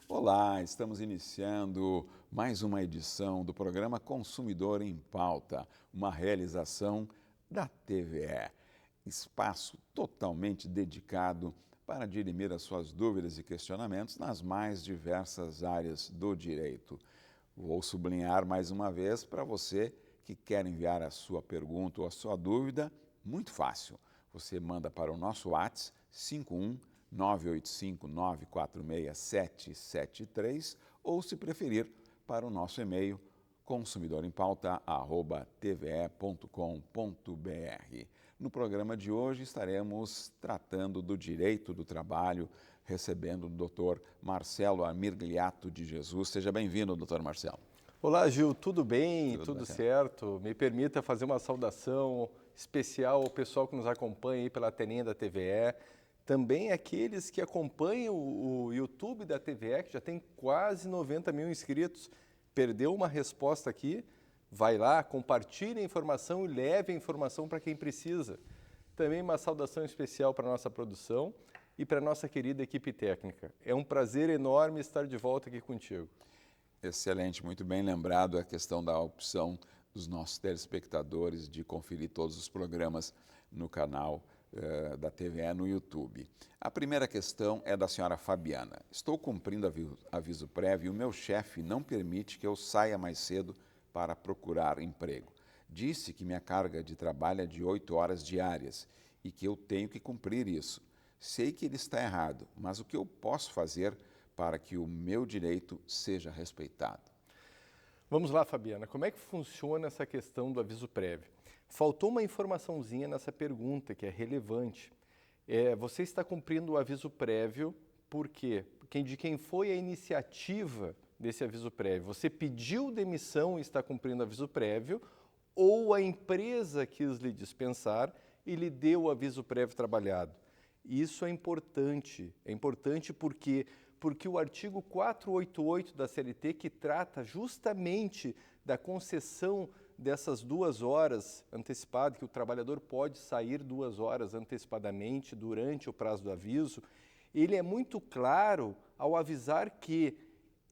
Olá, estamos iniciando mais uma edição do programa Consumidor em Pauta, uma realização da TVE. Espaço totalmente dedicado para dirimir as suas dúvidas e questionamentos nas mais diversas áreas do direito. Vou sublinhar mais uma vez para você que quer enviar a sua pergunta ou a sua dúvida, muito fácil. Você manda para o nosso WhatsApp 51 985-946-773 ou, se preferir, para o nosso e-mail consumidorempauta@tve.com.br. No programa de hoje estaremos tratando do direito do trabalho, recebendo o Dr. Marcelo Amirgliato de Jesus. Seja bem-vindo, Dr. Marcelo. Olá, Gil, tudo bem? Tudo certo? Me permita fazer uma saudação especial ao pessoal que nos acompanha aí pela telinha da TVE, também aqueles que acompanham o YouTube da TVE, que já tem quase 90 mil inscritos. Perdeu uma resposta aqui? Vai lá, compartilhe a informação e leve a informação para quem precisa. Também uma saudação especial para a nossa produção e para a nossa querida equipe técnica. É um prazer enorme estar de volta aqui contigo. Excelente, muito bem lembrado a questão da opção dos nossos telespectadores de conferir todos os programas no canal da TVE no YouTube. A primeira questão é da senhora Fabiana. Estou cumprindo aviso prévio e o meu chefe não permite que eu saia mais cedo para procurar emprego. Disse que minha carga de trabalho é de 8 horas diárias e que eu tenho que cumprir isso. Sei que ele está errado, mas o que eu posso fazer para que o meu direito seja respeitado? Vamos lá, Fabiana. Como é que funciona essa questão do aviso prévio? Faltou uma informaçãozinha nessa pergunta que é relevante. Você está cumprindo o aviso prévio por quê? De quem foi a iniciativa desse aviso prévio? Você pediu demissão e está cumprindo o aviso prévio ou a empresa quis lhe dispensar e lhe deu o aviso prévio trabalhado? Isso é importante porque o artigo 488 da CLT, que trata justamente da concessão dessas 2 horas antecipadas, que o trabalhador pode sair 2 horas antecipadamente durante o prazo do aviso, ele é muito claro ao avisar que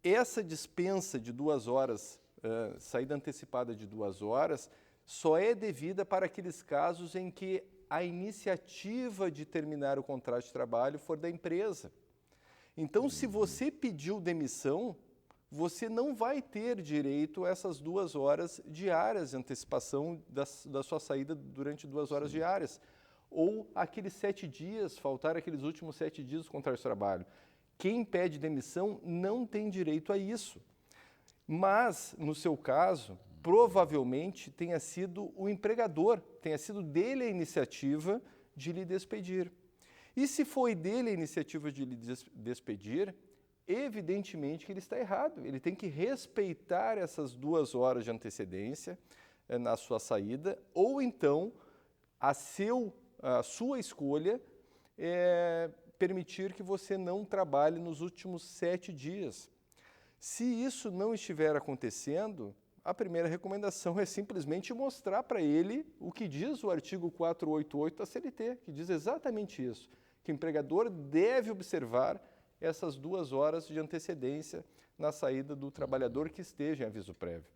essa dispensa de 2 horas, saída antecipada de 2 horas, só é devida para aqueles casos em que a iniciativa de terminar o contrato de trabalho for da empresa. Então, se você pediu demissão, você não vai ter direito a essas 2 horas diárias de antecipação da sua saída durante 2 horas diárias. Ou aqueles 7 dias, faltar aqueles últimos 7 dias do contrato de trabalho. Quem pede demissão não tem direito a isso. Mas, no seu caso, provavelmente tenha sido o empregador, tenha sido dele a iniciativa de lhe despedir. E se foi dele a iniciativa de lhe despedir, evidentemente que ele está errado. Ele tem que respeitar essas 2 horas de antecedência na sua saída, ou então a sua escolha permitir que você não trabalhe nos últimos 7 dias. Se isso não estiver acontecendo, a primeira recomendação é simplesmente mostrar para ele o que diz o artigo 488 da CLT, que diz exatamente isso, que o empregador deve observar essas 2 horas de antecedência na saída do trabalhador que esteja em aviso prévio.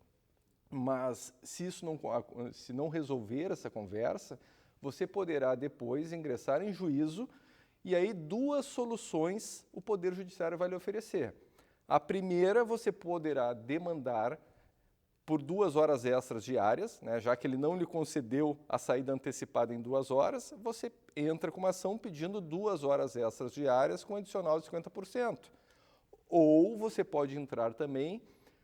Mas se não resolver essa conversa, você poderá depois ingressar em juízo e aí 2 soluções o Poder Judiciário vai lhe oferecer. A primeira, você poderá demandar por 2 horas extras diárias, né, já que ele não lhe concedeu a saída antecipada em 2 horas, você entra com uma ação pedindo 2 horas extras diárias com adicional de 50%. Ou você pode entrar também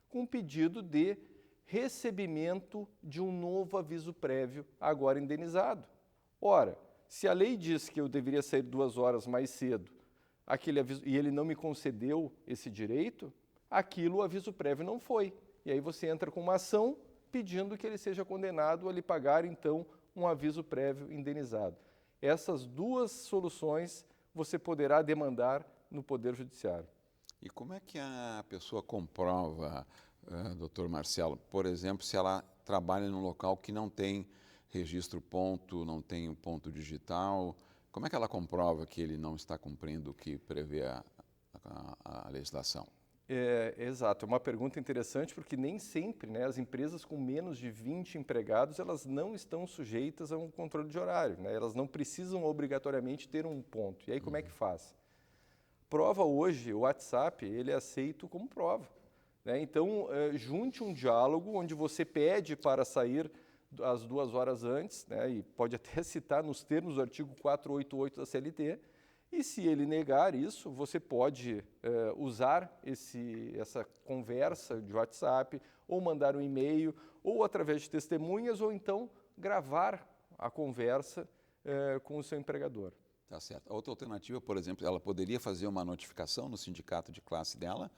com um pedido de recebimento de um novo aviso prévio, agora indenizado. Ora, se a lei diz que eu deveria sair 2 horas mais cedo, aquele aviso, e ele não me concedeu esse direito, o aviso prévio não foi. E aí você entra com uma ação pedindo que ele seja condenado a lhe pagar, então, um aviso prévio indenizado. Essas 2 soluções você poderá demandar no Poder Judiciário. E como é que a pessoa comprova, doutor Marcelo? Por exemplo, se ela trabalha num local que não tem registro ponto, não tem o ponto digital, como é que ela comprova que ele não está cumprindo o que prevê a legislação? Exato, é uma pergunta interessante porque nem sempre, né, as empresas com menos de 20 empregados, elas não estão sujeitas a um controle de horário, né? Elas não precisam obrigatoriamente ter um ponto. E aí como é que faz? Prova hoje, o WhatsApp, ele é aceito como prova, né? Então, junte um diálogo onde você pede para sair às 2 horas antes, né, e pode até citar nos termos do artigo 488 da CLT, e se ele negar isso, você pode usar essa conversa de WhatsApp, ou mandar um e-mail, ou através de testemunhas, ou então gravar a conversa com o seu empregador. Tá certo. A outra alternativa, por exemplo, ela poderia fazer uma notificação no sindicato de classe dela?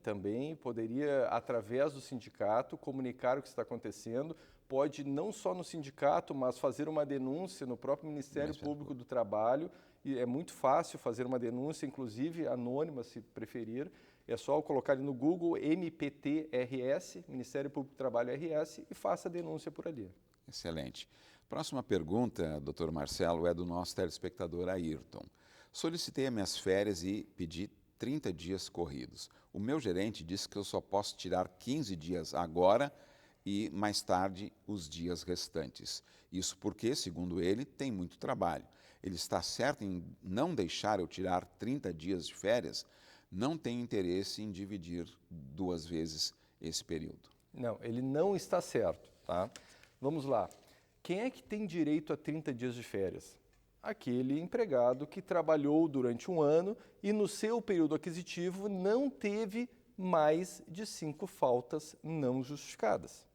Também poderia, através do sindicato, comunicar o que está acontecendo. Pode não só no sindicato, mas fazer uma denúncia no próprio Ministério Público do Trabalho. E é muito fácil fazer uma denúncia, inclusive anônima, se preferir. É só colocar ali no Google MPT-RS, Ministério Público do Trabalho RS, e faça a denúncia por ali. Excelente. Próxima pergunta, doutor Marcelo, é do nosso telespectador Ayrton. Solicitei as minhas férias e pedi 30 dias corridos. O meu gerente disse que eu só posso tirar 15 dias agora e mais tarde os dias restantes. Isso porque, segundo ele, tem muito trabalho. Ele está certo em não deixar eu tirar 30 dias de férias? Não tem interesse em dividir 2 vezes esse período. Não, ele não está certo, tá? Vamos lá. Quem é que tem direito a 30 dias de férias? Aquele empregado que trabalhou durante um ano e no seu período aquisitivo não teve mais de 5 faltas não justificadas.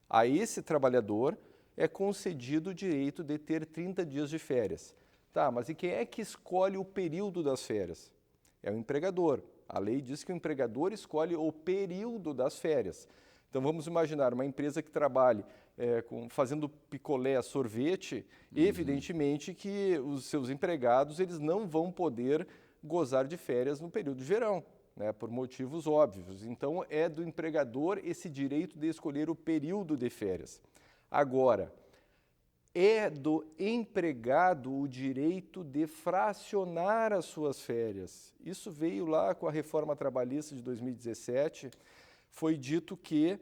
A esse trabalhador é concedido o direito de ter 30 dias de férias. Tá, mas e quem é que escolhe o período das férias? É o empregador. A lei diz que o empregador escolhe o período das férias. Então vamos imaginar uma empresa que trabalhe fazendo picolé, sorvete, evidentemente que os seus empregados eles não vão poder gozar de férias no período de verão, né, por motivos óbvios. Então é do empregador esse direito de escolher o período de férias. Agora, é do empregado o direito de fracionar as suas férias. Isso veio lá com a reforma trabalhista de 2017, foi dito que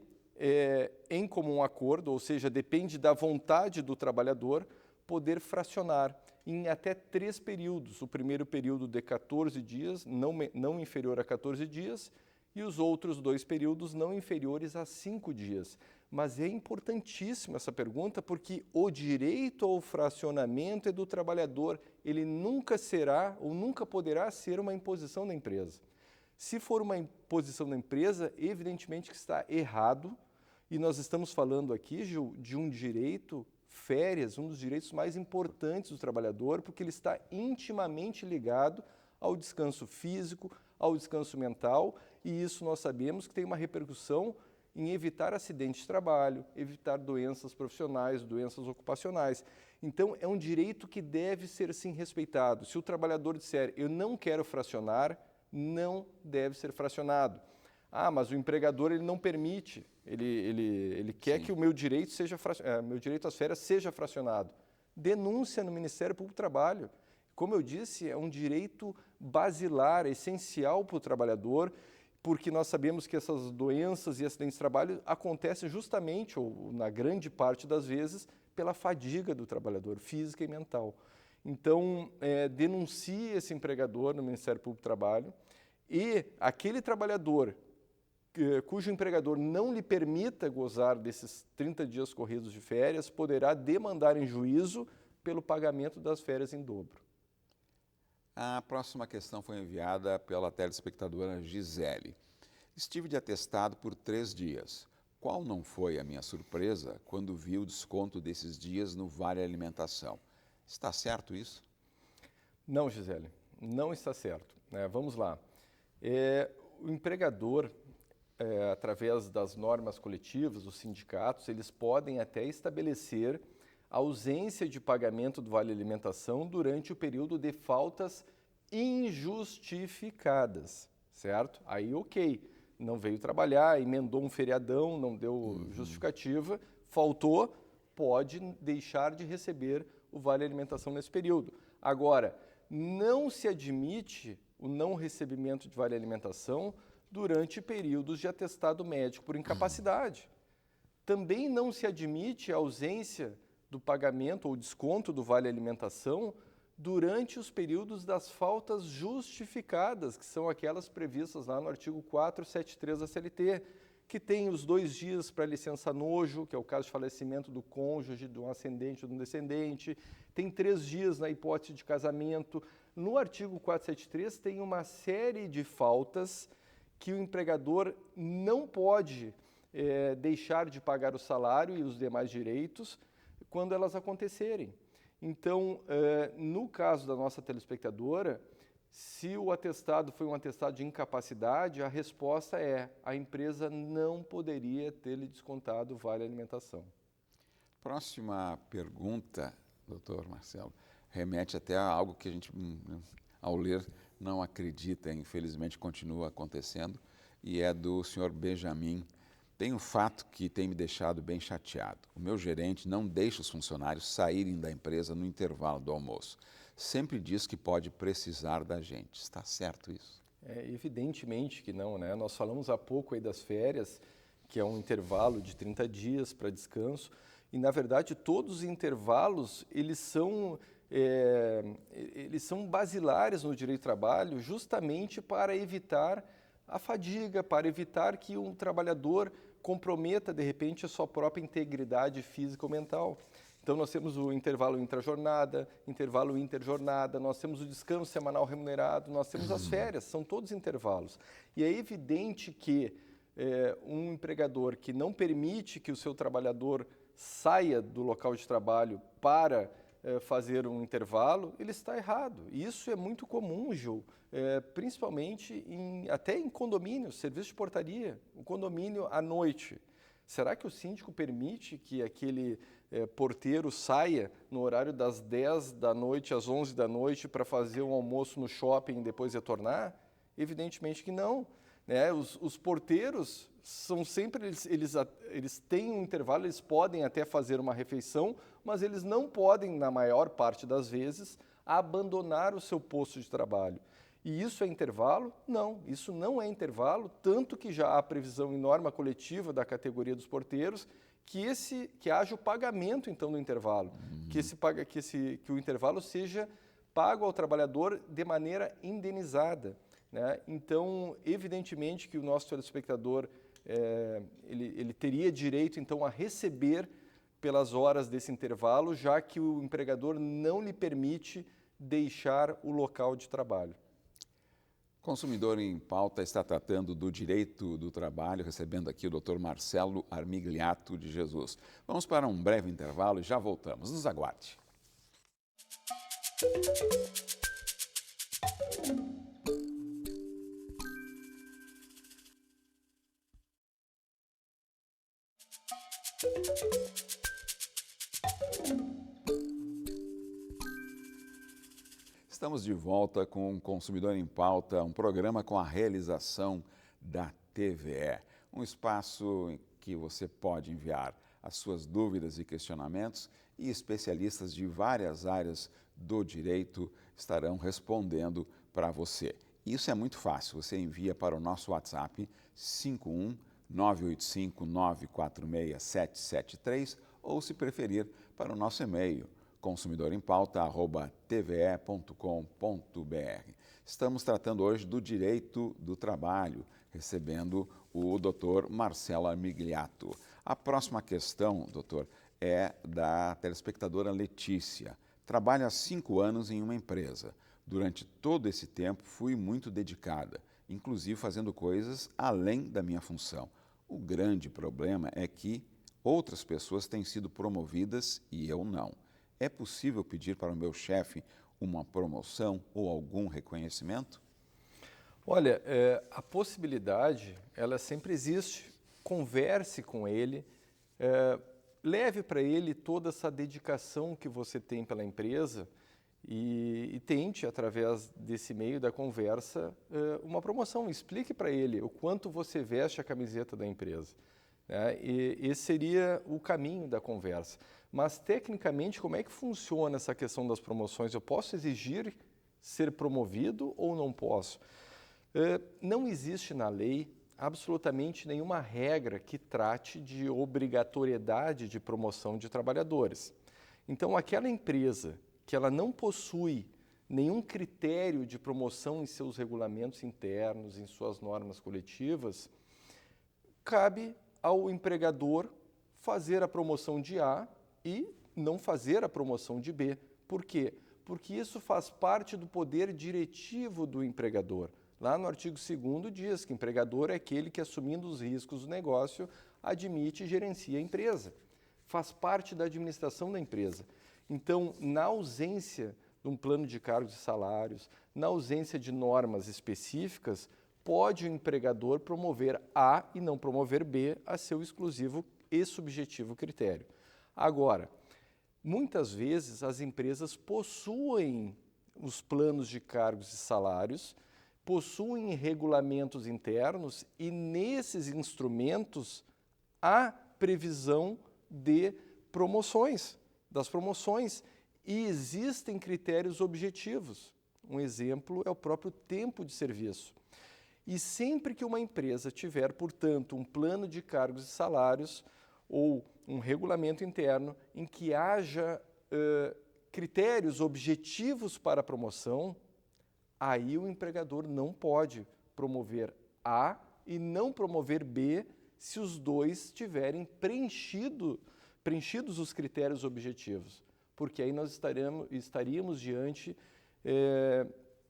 em comum acordo, ou seja, depende da vontade do trabalhador, poder fracionar em até 3 períodos. O primeiro período de 14 dias, não inferior a 14 dias, e os outros 2 períodos não inferiores a 5 dias. Mas é importantíssima essa pergunta porque o direito ao fracionamento é do trabalhador. Ele nunca será ou nunca poderá ser uma imposição da empresa. Se for uma imposição da empresa, evidentemente que está errado, e nós estamos falando aqui, Gil, de um direito, férias, um dos direitos mais importantes do trabalhador, porque ele está intimamente ligado ao descanso físico, ao descanso mental, e isso nós sabemos que tem uma repercussão em evitar acidentes de trabalho, evitar doenças profissionais, doenças ocupacionais. Então, é um direito que deve ser, sim, respeitado. Se o trabalhador disser, eu não quero fracionar, não deve ser fracionado. Ah, mas o empregador ele não permite, ele quer que o meu direito meu direito às férias seja fracionado. Denúncia no Ministério Público do Trabalho. Como eu disse, é um direito basilar, essencial para o trabalhador, porque nós sabemos que essas doenças e acidentes de trabalho acontecem justamente, ou na grande parte das vezes, pela fadiga do trabalhador, física e mental. Então, denuncie esse empregador no Ministério Público do Trabalho e aquele trabalhador cujo empregador não lhe permita gozar desses 30 dias corridos de férias poderá demandar em juízo pelo pagamento das férias em dobro. A próxima questão foi enviada pela telespectadora Gisele. Estive de atestado por 3 dias. Qual não foi a minha surpresa quando vi o desconto desses dias no Vale Alimentação? Está certo isso? Não, Gisele, não está certo. Vamos lá. O empregador, através das normas coletivas, os sindicatos, eles podem até estabelecer a ausência de pagamento do Vale Alimentação durante o período de faltas injustificadas, certo? Aí, ok. não veio trabalhar, emendou um feriadão, não deu justificativa, faltou, pode deixar de receber o vale alimentação nesse período. Agora, não se admite o não recebimento de vale alimentação durante períodos de atestado médico por incapacidade. Também não se admite a ausência do pagamento ou desconto do vale alimentação durante os períodos das faltas justificadas, que são aquelas previstas lá no artigo 473 da CLT, que tem os 2 dias para licença nojo, que é o caso de falecimento do cônjuge, de um ascendente ou de um descendente, tem 3 dias na hipótese de casamento. No artigo 473 tem uma série de faltas que o empregador não pode deixar de pagar o salário e os demais direitos quando elas acontecerem. Então, no caso da nossa telespectadora, se o atestado foi um atestado de incapacidade, a resposta é: a empresa não poderia ter-lhe descontado o vale alimentação. Próxima pergunta, doutor Marcelo, remete até a algo que a gente, ao ler, não acredita, infelizmente continua acontecendo, e é do senhor Benjamin. Tem um fato que tem me deixado bem chateado. O meu gerente não deixa os funcionários saírem da empresa no intervalo do almoço. Sempre diz que pode precisar da gente. Está certo isso? Evidentemente que não, né? Nós falamos há pouco aí das férias, que é um intervalo de 30 dias para descanso, e na verdade todos os intervalos eles são basilares no direito do trabalho justamente para evitar a fadiga, para evitar que um trabalhador comprometa, de repente, a sua própria integridade física ou mental. Então, nós temos o intervalo intrajornada, intervalo interjornada, nós temos o descanso semanal remunerado, nós temos as férias, são todos intervalos. E é evidente que um empregador que não permite que o seu trabalhador saia do local de trabalho para fazer um intervalo, ele está errado. E isso é muito comum, Gil, principalmente até em condomínios, serviço de portaria, o condomínio à noite. Será que o síndico permite que aquele porteiro saia no horário das 10 da noite às 11 da noite para fazer um almoço no shopping e depois retornar? Evidentemente que não. Né? Os porteiros são sempre, eles têm um intervalo, eles podem até fazer uma refeição, mas eles não podem, na maior parte das vezes, abandonar o seu posto de trabalho. E isso é intervalo? Não, isso não é intervalo, tanto que já há previsão em norma coletiva da categoria dos porteiros que haja o pagamento, então, do intervalo, que o intervalo seja pago ao trabalhador de maneira indenizada. Né? Então, evidentemente que o nosso telespectador ele teria direito, então, a receber pelas horas desse intervalo, já que o empregador não lhe permite deixar o local de trabalho. Consumidor em Pauta está tratando do direito do trabalho, recebendo aqui o Dr. Marcelo Armigliato de Jesus. Vamos para um breve intervalo e já voltamos. Nos aguarde. Estamos de volta com o Consumidor em Pauta, um programa com a realização da TVE. Um espaço em que você pode enviar as suas dúvidas e questionamentos e especialistas de várias áreas do direito estarão respondendo para você. Isso é muito fácil, você envia para o nosso WhatsApp 51 985 946 773 ou, se preferir, para o nosso e-mail consumidorempauta@tve.com.br. Estamos tratando hoje do direito do trabalho, recebendo o Dr. Marcelo Armigliato. A próxima questão, doutor, é da telespectadora Letícia. Trabalho há 5 anos em uma empresa. Durante todo esse tempo fui muito dedicada, inclusive fazendo coisas além da minha função. O grande problema é que outras pessoas têm sido promovidas e eu não. É possível pedir para o meu chefe uma promoção ou algum reconhecimento? Olha, a possibilidade, ela sempre existe. Converse com ele, leve para ele toda essa dedicação que você tem pela empresa e tente, através desse meio da conversa, uma promoção. Explique para ele o quanto você veste a camiseta da empresa. E esse seria o caminho da conversa. Mas, tecnicamente, como é que funciona essa questão das promoções? Eu posso exigir ser promovido ou não posso? Não existe na lei absolutamente nenhuma regra que trate de obrigatoriedade de promoção de trabalhadores. Então, aquela empresa que ela não possui nenhum critério de promoção em seus regulamentos internos, em suas normas coletivas, cabe ao empregador fazer a promoção de A e não fazer a promoção de B. Por quê? Porque isso faz parte do poder diretivo do empregador. Lá no artigo 2º diz que o empregador é aquele que, assumindo os riscos do negócio, admite e gerencia a empresa. Faz parte da administração da empresa. Então, na ausência de um plano de cargos e salários, na ausência de normas específicas, pode o empregador promover A e não promover B a seu exclusivo e subjetivo critério. Agora, muitas vezes as empresas possuem os planos de cargos e salários, possuem regulamentos internos e nesses instrumentos há previsão de promoções, das promoções, e existem critérios objetivos. Um exemplo é o próprio tempo de serviço. E sempre que uma empresa tiver, portanto, um plano de cargos e salários ou um regulamento interno em que haja critérios objetivos para a promoção, aí o empregador não pode promover A e não promover B se os dois tiverem preenchidos os critérios objetivos, porque aí nós estaríamos diante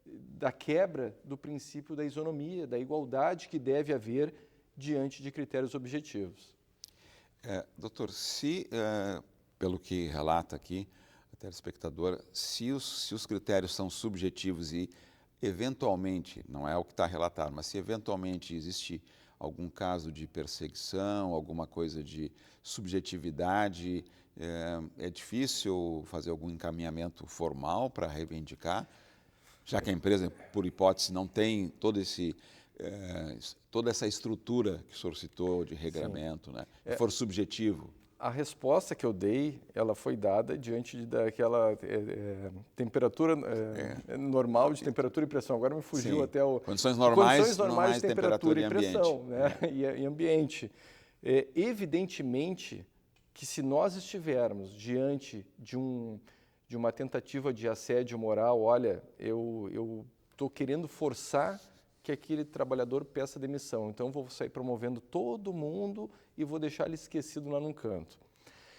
da quebra do princípio da isonomia, da igualdade que deve haver diante de critérios objetivos. Doutor, se, pelo que relata aqui a telespectadora, se os critérios são subjetivos e, eventualmente, não é o que está relatado, mas se eventualmente existe algum caso de perseguição, alguma coisa de subjetividade, é difícil fazer algum encaminhamento formal para reivindicar, já que a empresa, por hipótese, não tem toda essa estrutura que o senhor citou de regramento, né? Se for subjetivo. A resposta que eu dei, ela foi dada diante daquela temperatura normal de temperatura e pressão. Agora me fugiu. Sim. Até o... Condições normais de temperatura e pressão, né? E ambiente. Evidentemente que se nós estivermos diante de uma tentativa de assédio moral, olha, eu estou querendo forçar que aquele trabalhador peça demissão, então vou sair promovendo todo mundo e vou deixar ele esquecido lá num canto.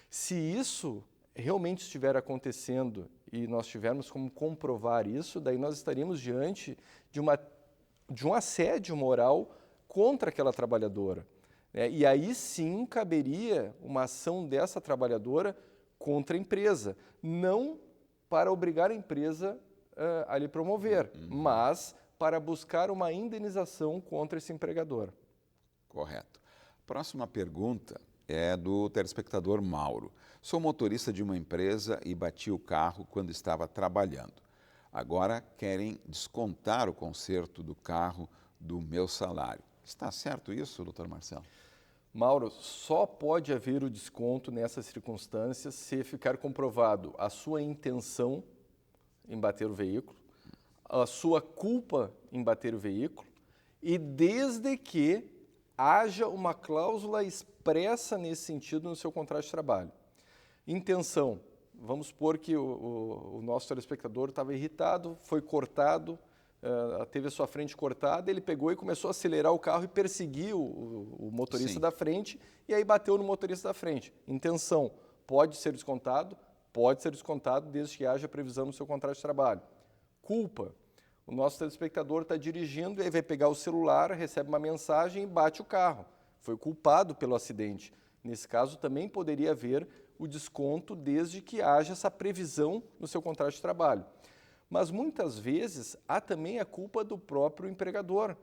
Se isso realmente estiver acontecendo e nós tivermos como comprovar isso, daí nós estaríamos diante de um assédio moral contra aquela trabalhadora. E aí sim caberia uma ação dessa trabalhadora contra a empresa, não para obrigar a empresa a lhe promover, mas para buscar uma indenização contra esse empregador. Correto. Próxima pergunta é do telespectador Mauro. Sou motorista de uma empresa e bati o carro quando estava trabalhando. Agora querem descontar o conserto do carro do meu salário. Está certo isso, doutor Marcelo? Mauro, só pode haver o desconto nessas circunstâncias se ficar comprovado a sua intenção em bater o veículo, a sua culpa em bater o veículo e desde que haja uma cláusula expressa nesse sentido no seu contrato de trabalho. Intenção, vamos supor que o nosso telespectador estava irritado, foi cortado, teve a sua frente cortada, ele pegou e começou a acelerar o carro e perseguiu o motorista da frente e aí bateu no motorista da frente. Intenção, pode ser descontado? Pode ser descontado desde que haja previsão no seu contrato de trabalho. Culpa, o nosso telespectador está dirigindo, ele vai pegar o celular, recebe uma mensagem e bate o carro. Foi culpado pelo acidente. Nesse caso, também poderia haver o desconto desde que haja essa previsão no seu contrato de trabalho. Mas muitas vezes há também a culpa do próprio empregador.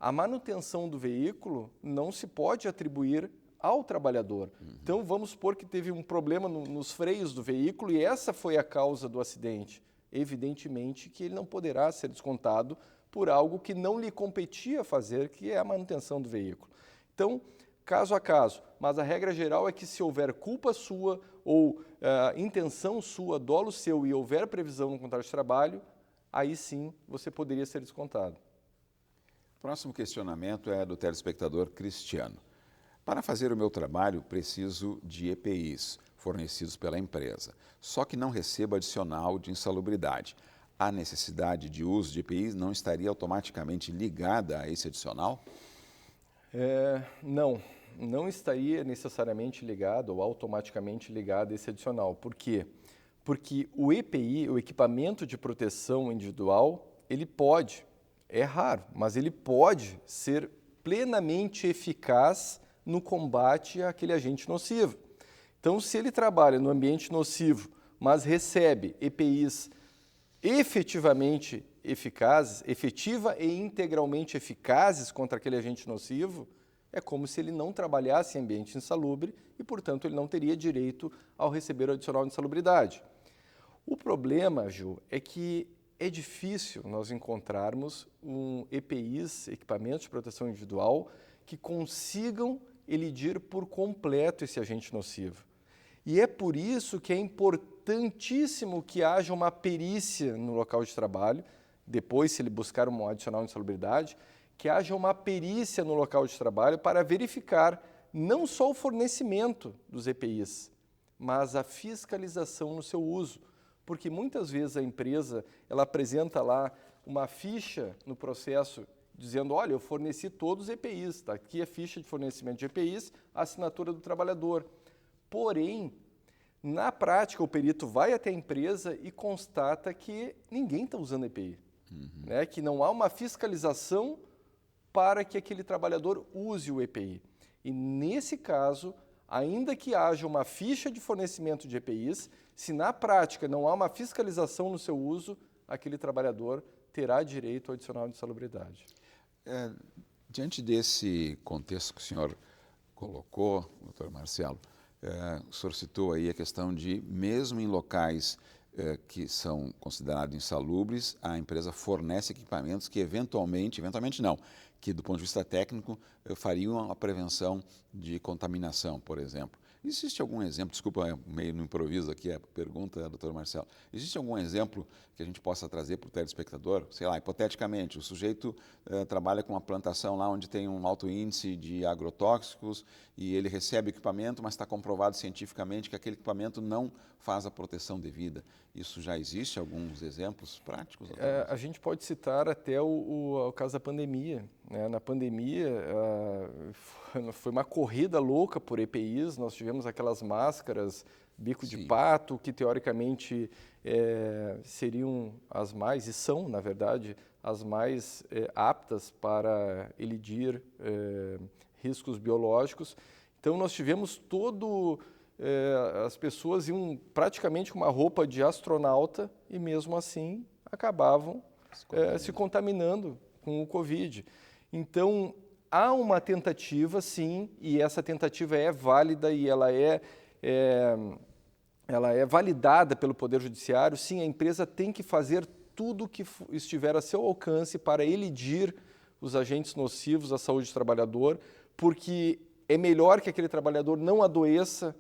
A manutenção do veículo não se pode atribuir ao trabalhador. Então vamos supor que teve um problema nos freios do veículo e essa foi a causa do acidente. evidentemente que ele não poderá ser descontado por algo que não lhe competia fazer, que é a manutenção do veículo. Então, caso a caso, mas a regra geral é que se houver culpa sua ou intenção sua, dolo seu e houver previsão no contrato de trabalho, aí sim você poderia ser descontado. O próximo questionamento é do telespectador Cristiano. Para fazer o meu trabalho, preciso de EPIs fornecidos pela empresa, só que não recebo adicional de insalubridade. A necessidade de uso de EPIs não estaria automaticamente ligada a esse adicional? Não estaria necessariamente ligado ou automaticamente ligado a esse adicional. Por quê? Porque o EPI, o equipamento de proteção individual, ele pode, é raro, mas ele pode ser plenamente eficaz no combate àquele agente nocivo. Então, se ele trabalha no ambiente nocivo, mas recebe EPIs efetivamente eficazes, efetiva e integralmente eficazes contra aquele agente nocivo, é como se ele não trabalhasse em ambiente insalubre e, portanto, ele não teria direito ao receber o adicional de insalubridade. O problema, Ju, é que é difícil nós encontrarmos EPIs, equipamentos de proteção individual, que consigam elidir por completo esse agente nocivo. E é por isso que é importantíssimo que haja uma perícia no local de trabalho, depois, se ele buscar um adicional de insalubridade, que haja uma perícia no local de trabalho para verificar não só o fornecimento dos EPIs, mas a fiscalização no seu uso. Porque muitas vezes a empresa ela apresenta lá uma ficha no processo dizendo, olha, eu forneci todos os EPIs, tá aqui a ficha de fornecimento de EPIs, a assinatura do trabalhador. Porém, na prática, o perito vai até a empresa e constata que ninguém está usando EPI, né? Que não há uma fiscalização para que aquele trabalhador use o EPI. E nesse caso, ainda que haja uma ficha de fornecimento de EPIs, se na prática não há uma fiscalização no seu uso, aquele trabalhador terá direito ao adicional de insalubridade. Diante desse contexto que o senhor colocou, doutor Marcelo, o senhor citou aí a questão de, mesmo em locais que são considerados insalubres, a empresa fornece equipamentos que eventualmente não, que do ponto de vista técnico fariam a prevenção de contaminação, por exemplo. Existe algum exemplo, desculpa, meio no improviso aqui a pergunta, doutor Marcelo, existe algum exemplo que a gente possa trazer para o telespectador? Sei lá, hipoteticamente, o sujeito trabalha com uma plantação lá onde tem um alto índice de agrotóxicos e ele recebe equipamento, mas está comprovado cientificamente que aquele equipamento não faz a proteção devida. Isso já existe? Alguns exemplos práticos? A gente pode citar até o caso da pandemia, né? Na pandemia, foi uma corrida louca por EPIs, nós tivemos aquelas máscaras bico de pato, que teoricamente seriam as mais, e são, na verdade, as mais aptas para elidir riscos biológicos. Então, nós tivemos as pessoas iam praticamente com uma roupa de astronauta e, mesmo assim, acabavam se contaminando com o Covid. Então, há uma tentativa, sim, e essa tentativa é válida e ela é validada pelo Poder Judiciário. Sim, a empresa tem que fazer tudo o que estiver a seu alcance para elidir os agentes nocivos à saúde do trabalhador, porque é melhor que aquele trabalhador não adoeça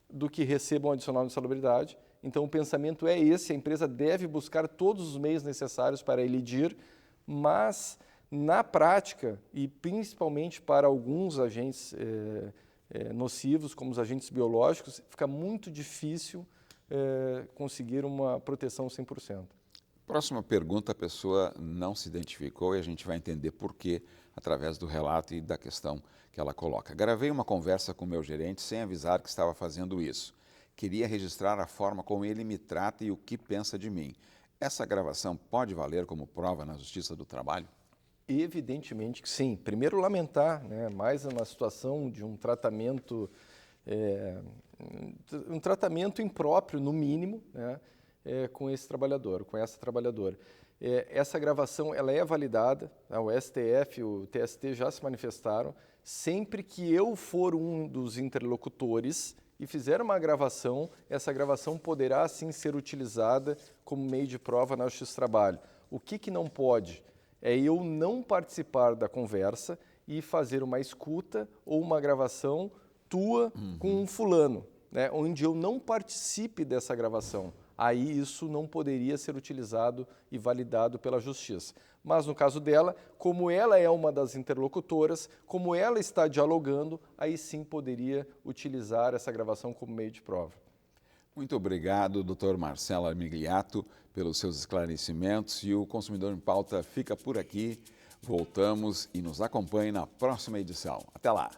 do que receba um adicional de insalubridade. Então, o pensamento é esse, a empresa deve buscar todos os meios necessários para elidir, mas, na prática, e principalmente para alguns agentes nocivos, como os agentes biológicos, fica muito difícil conseguir uma proteção 100%. Próxima pergunta, a pessoa não se identificou e a gente vai entender por quê através do relato e da questão que ela coloca. Gravei uma conversa com o meu gerente sem avisar que estava fazendo isso. Queria registrar a forma como ele me trata e o que pensa de mim. Essa gravação pode valer como prova na Justiça do Trabalho? Evidentemente que sim. Primeiro, lamentar, né, mais uma situação de um tratamento impróprio, no mínimo, né, com esse trabalhador, com essa trabalhadora. Essa gravação ela é validada, né, o STF, o TST já se manifestaram. Sempre que eu for um dos interlocutores, e fizer uma gravação, essa gravação poderá sim ser utilizada como meio de prova na Justiça do Trabalho. O que não pode é eu não participar da conversa e fazer uma escuta ou uma gravação tua com um fulano, né, onde eu não participe dessa gravação. Aí isso não poderia ser utilizado e validado pela Justiça. Mas no caso dela, como ela é uma das interlocutoras, como ela está dialogando, aí sim poderia utilizar essa gravação como meio de prova. Muito obrigado, Dr. Marcelo Armigliato, pelos seus esclarecimentos, e o Consumidor em Pauta fica por aqui. Voltamos e nos acompanhe na próxima edição. Até lá!